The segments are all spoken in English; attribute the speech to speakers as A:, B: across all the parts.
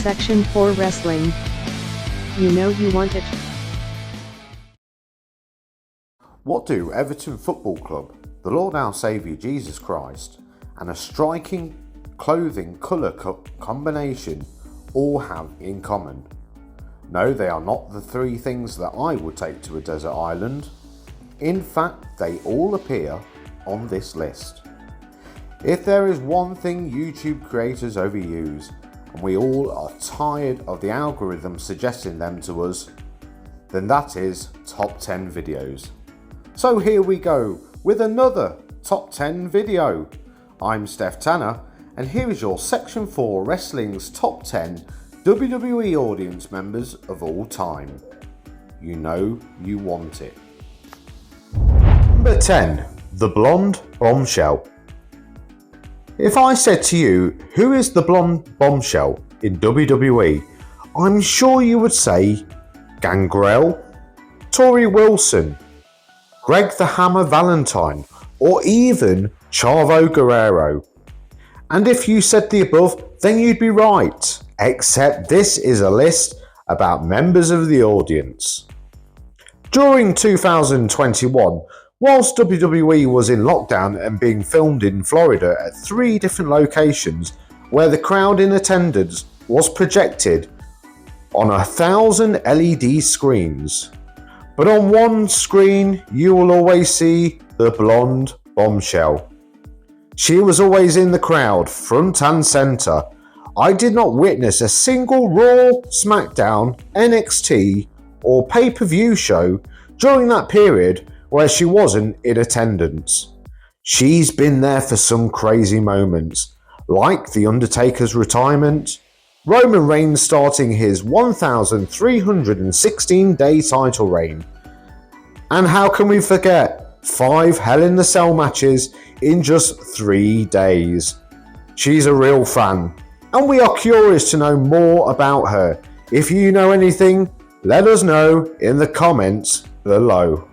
A: Section 4 Wrestling. You know you want it.
B: What do Everton Football Club, the Lord our Saviour Jesus Christ, and a striking clothing colour combination all have in common? No, they are not the three things that I would take to a desert island. In fact, they all appear on this list. If there is one thing YouTube creators overuse, and we all are tired of the algorithm suggesting them to us, then that is top 10 videos. So here we go with another top 10 video. I'm Steph Tanner, and here is your Section 4 Wrestling's top 10 WWE audience members of all time. You know you want it. Number 10. The Blonde Bombshell. If I said to you, who is the Blonde Bombshell in WWE, I'm sure you would say Gangrel, Tori Wilson, Greg the Hammer Valentine, or even Chavo Guerrero. And if you said the above, then you'd be right, except this is a list about members of the audience. During 2021, whilst WWE was in lockdown and being filmed in Florida at 3 different locations where the crowd in attendance was projected on 1,000 LED screens. But on one screen you will always see the Blonde Bombshell. She was always in the crowd, front and centre. I did not witness a single Raw, SmackDown, NXT or pay-per-view show during that period where she wasn't in attendance. She's been there for some crazy moments, like The Undertaker's retirement, Roman Reigns starting his 1,316-day title reign, and how can we forget 5 Hell in the Cell matches in just 3 days. She's a real fan, and we are curious to know more about her. If you know anything, let us know in the comments below.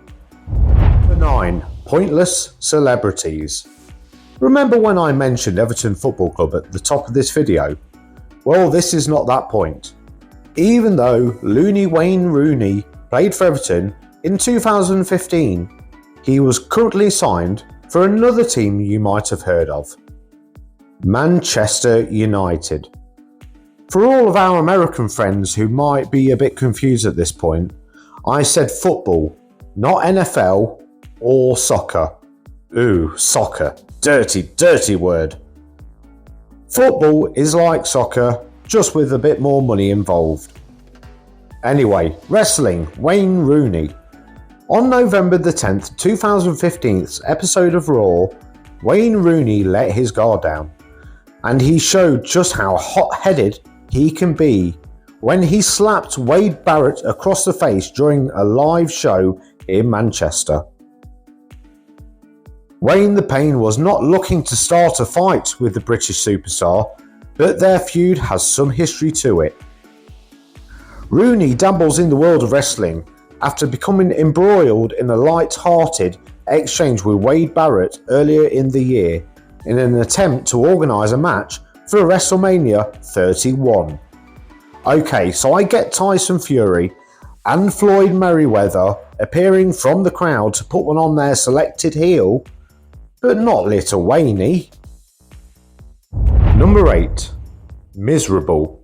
B: 9. Pointless celebrities. Remember when I mentioned Everton Football Club at the top of this video? Well, this is not that point. Even though Looney Wayne Rooney played for Everton in 2015, he was currently signed for another team you might have heard of, Manchester United. For all of our American friends who might be a bit confused at this point, I said football, not NFL or soccer. Ooh, soccer. Dirty, dirty word. Football is like soccer, just with a bit more money involved. Anyway, wrestling, Wayne Rooney. On November the 10th, 2015's episode of Raw, Wayne Rooney let his guard down, and he showed just how hot-headed he can be when he slapped Wade Barrett across the face during a live show in Manchester. Wayne the Pain was not looking to start a fight with the British superstar, but their feud has some history to it. Rooney dabbles in the world of wrestling after becoming embroiled in a light-hearted exchange with Wade Barrett earlier in the year in an attempt to organise a match for WrestleMania 31. Okay, so I get Tyson Fury and Floyd Mayweather appearing from the crowd to put one on their selected heel, but not little Wayne. Number 8. Miserable.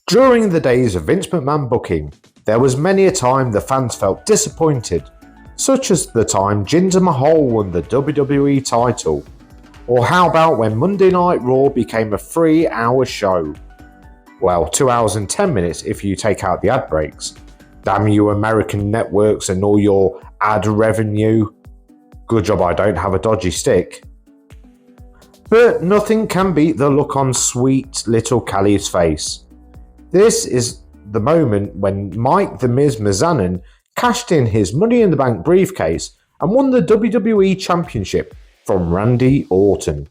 B: During the days of Vince McMahon booking, there was many a time the fans felt disappointed, such as the time Jinder Mahal won the WWE title, or how about when Monday Night Raw became a 3-hour show? Well, 2 hours and 10 minutes if you take out the ad breaks. Damn you American networks and all your ad revenue. Good job I don't have a dodgy stick. But nothing can beat the look on sweet little Callie's face. This is the moment when Mike the Miz Mizanin cashed in his Money in the Bank briefcase and won the WWE Championship from Randy Orton.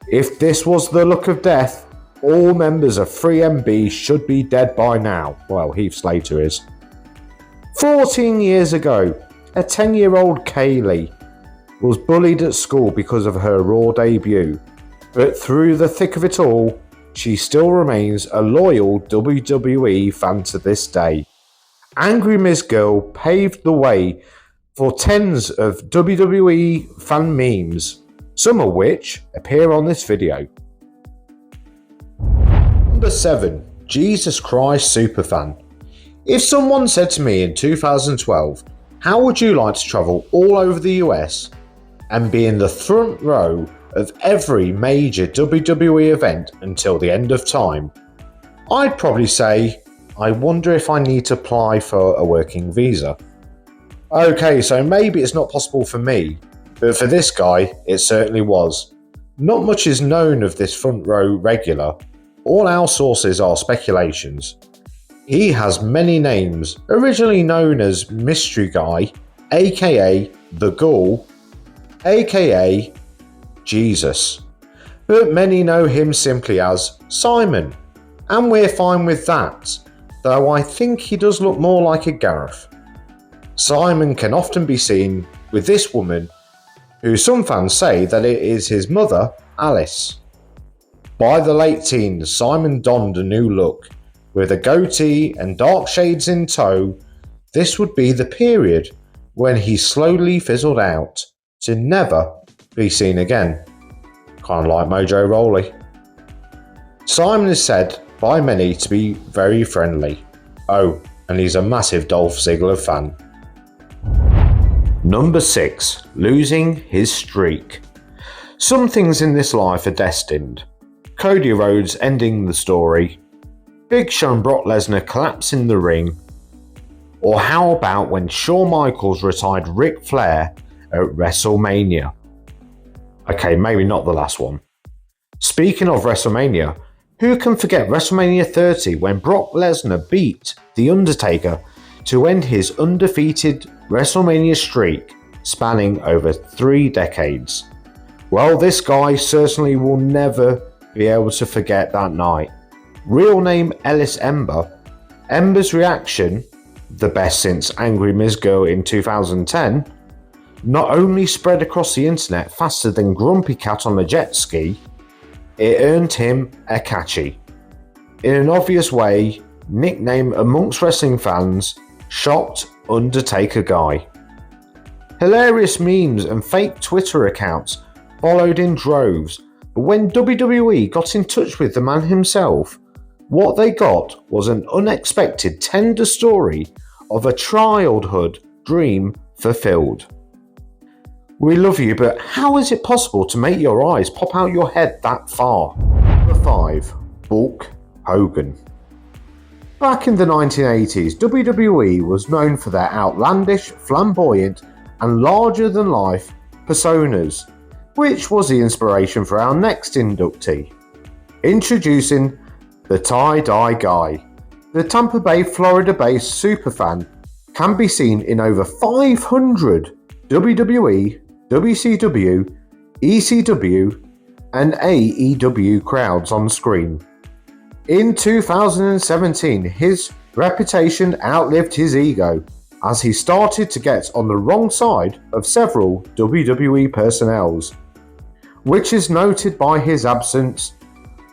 B: If this was the look of death, all members of 3MB should be dead by now. Well, Heath Slater is. 14 years ago, a 10-year-old Kaylee was bullied at school because of her Raw debut, but through the thick of it all, she still remains a loyal WWE fan to this day. Angry Miz Girl paved the way for tens of WWE fan memes, some of which appear on this video. Number 7. Jesus Christ Superfan. If someone said to me in 2012, how would you like to travel all over the US and be in the front row of every major WWE event until the end of time, I'd probably say, I wonder if I need to apply for a working visa. Okay, so maybe it's not possible for me, but for this guy, it certainly was. Not much is known of this front row regular. All our sources are speculations. He has many names, originally known as Mystery Guy, aka The Ghoul, aka Jesus. But many know him simply as Simon, and we're fine with that, though I think he does look more like a Gareth. Simon can often be seen with this woman, who some fans say that it is his mother, Alice. By the late teens, Simon donned a new look, with a goatee and dark shades in tow. This would be the period when he slowly fizzled out, to never be seen again. Kind of like Mojo Rawley. Simon is said by many to be very friendly. Oh, and he's a massive Dolph Ziggler fan. Number 6. Losing his streak. Some things in this life are destined. Cody Rhodes ending the story, Big Show and Brock Lesnar collapse in the ring, or how about when Shawn Michaels retired Ric Flair at WrestleMania? Okay, maybe not the last one. Speaking of WrestleMania, who can forget WrestleMania 30 when Brock Lesnar beat The Undertaker to end his undefeated WrestleMania streak spanning over 3 decades? Well, this guy certainly will never be able to forget that night. Real name Ellis Ember. Ember's reaction, the best since Angry Miz Girl in 2010, not only spread across the internet faster than Grumpy Cat on a jet ski, it earned him a catchy, in an obvious way, nickname amongst wrestling fans, Shocked Undertaker Guy. Hilarious memes and fake Twitter accounts followed in droves, but when WWE got in touch with the man himself, what they got was an unexpected tender story of a childhood dream fulfilled. We love you, but how is it possible to make your eyes pop out your head that far? Number 5. Hulk Hogan. Back in the 1980s, WWE was known for their outlandish, flamboyant, and larger-than-life personas, which was the inspiration for our next inductee. Introducing the Tie-Dye Guy. The Tampa Bay, Florida-based superfan can be seen in over 500 WWE, WCW, ECW, and AEW crowds on screen. In 2017, his reputation outlived his ego, as he started to get on the wrong side of several WWE personnels, which is noted by his absence.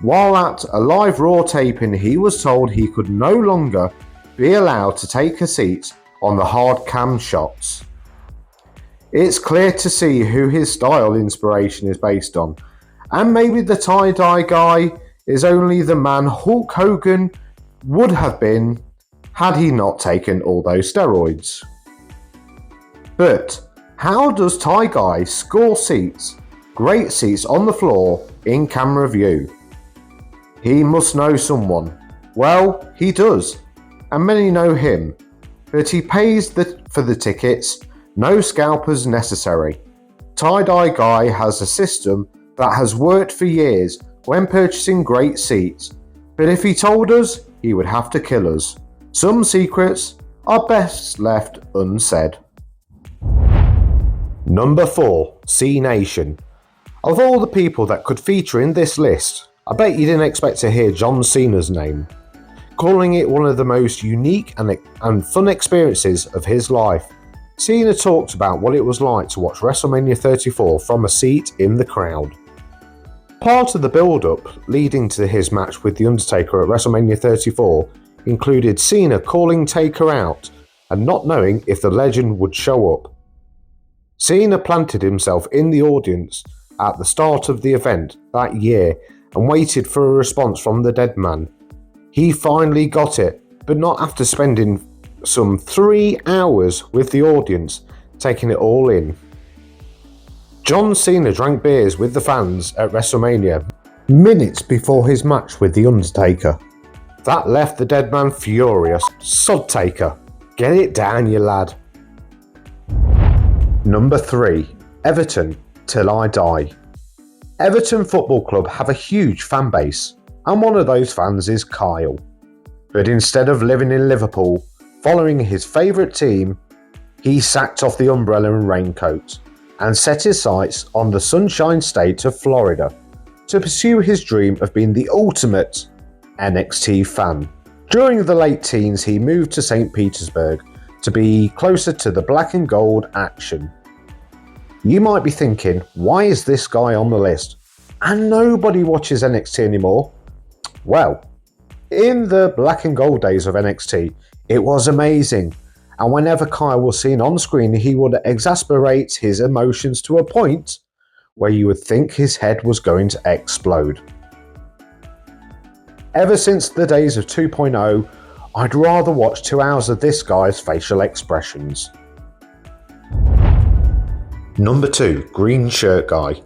B: While at a live Raw taping, he was told he could no longer be allowed to take a seat on the hard cam shots. It's clear to see who his style inspiration is based on, and maybe the tie-dye guy is only the man Hulk Hogan would have been had he not taken all those steroids. But how does Tie Guy score seats, great seats on the floor in camera view? He must know someone. Well, he does, and many know him, but he pays for the tickets, no scalpers necessary. Tie-Dye Guy has a system that has worked for years when purchasing great seats, but if he told us, he would have to kill us. Some secrets are best left unsaid. Number 4. C Nation. Of all the people that could feature in this list, I bet you didn't expect to hear John Cena's name, calling it one of the most unique and fun experiences of his life. Cena talked about what it was like to watch WrestleMania 34 from a seat in the crowd. Part of the build-up leading to his match with The Undertaker at WrestleMania 34 included Cena calling Taker out and not knowing if the legend would show up. Cena planted himself in the audience at the start of the event that year and waited for a response from the dead man. He finally got it, but not after spending some 3 hours with the audience, taking it all in. John Cena drank beers with the fans at WrestleMania minutes before his match with The Undertaker. That left the dead man furious. Sod Taker, get it down, you lad. Number 3. Everton, Till I Die. Everton Football Club have a huge fan base, and one of those fans is Kyle. But instead of living in Liverpool, following his favourite team, he sacked off the umbrella and raincoat and set his sights on the Sunshine State of Florida to pursue his dream of being the ultimate NXT fan. During the late teens, he moved to St. Petersburg to be closer to the black and gold action. You might be thinking, why is this guy on the list? And nobody watches NXT anymore. Well, in the black and gold days of NXT, it was amazing. And whenever Kyle was seen on screen, he would exasperate his emotions to a point where you would think his head was going to explode. Ever since the days of 2.0, I'd rather watch 2 hours of this guy's facial expressions. Number 2, Green Shirt Guy.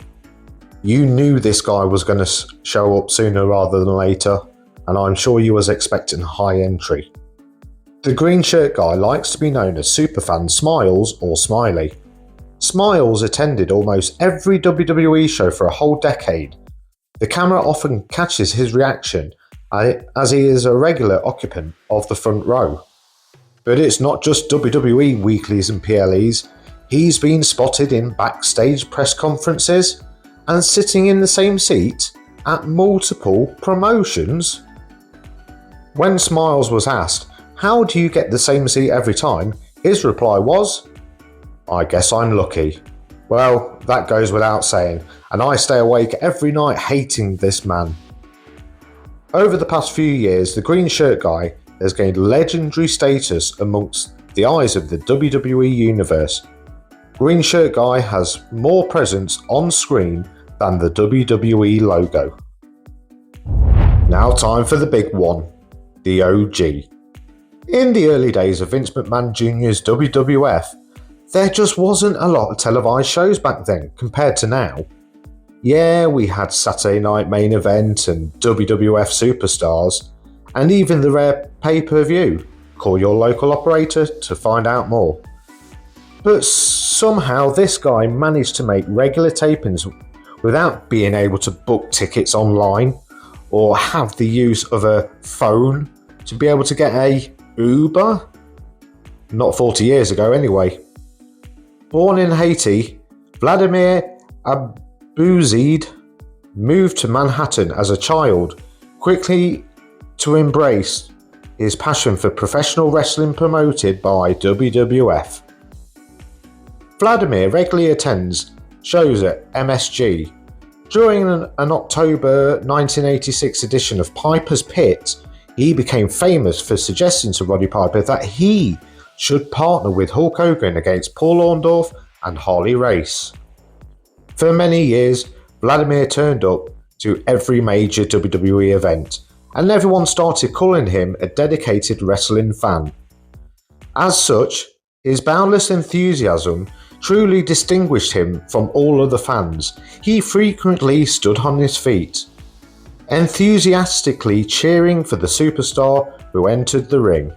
B: You knew this guy was going to show up sooner rather than later, and I'm sure you was expecting a high entry. The Green Shirt Guy likes to be known as Superfan Smiles or Smiley. Smiles attended almost every WWE show for a whole decade. The camera often catches his reaction as he is a regular occupant of the front row. But it's not just WWE weeklies and PLEs. He's been spotted in backstage press conferences and sitting in the same seat at multiple promotions. When Smiles was asked, "How do you get the same seat every time?" his reply was, "I guess I'm lucky." Well, that goes without saying, and I stay awake every night hating this man. Over the past few years, the Green Shirt Guy has gained legendary status amongst the eyes of the WWE Universe. Green Shirt Guy has more presence on screen than the WWE logo. Now time for the big one, the OG. In the early days of Vince McMahon Jr.'s WWF, there just wasn't a lot of televised shows back then compared to now. Yeah, we had Saturday Night Main Event and WWF Superstars, and even the rare pay-per-view. Call your local operator to find out more. But somehow this guy managed to make regular tapings without being able to book tickets online or have the use of a phone to be able to get a Uber? Not 40 years ago anyway. Born in Haiti, Vladimir Abouzid moved to Manhattan as a child, quickly to embrace his passion for professional wrestling promoted by WWF. Vladimir regularly attends shows at MSG. During an October 1986 edition of Piper's Pit, he became famous for suggesting to Roddy Piper that he should partner with Hulk Hogan against Paul Orndorff and Harley Race. For many years, Vladimir turned up to every major WWE event, and everyone started calling him a dedicated wrestling fan. As such, his boundless enthusiasm truly distinguished him from all other fans. He frequently stood on his feet, enthusiastically cheering for the superstar who entered the ring.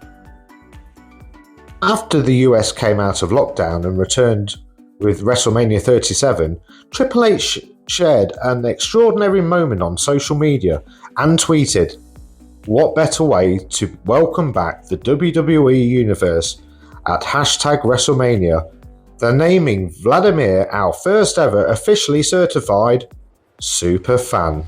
B: After the US came out of lockdown and returned with WrestleMania 37, Triple H shared an extraordinary moment on social media and tweeted, "What better way to welcome back the WWE Universe at #WrestleMania than naming Vladimir our first ever officially certified Superfan."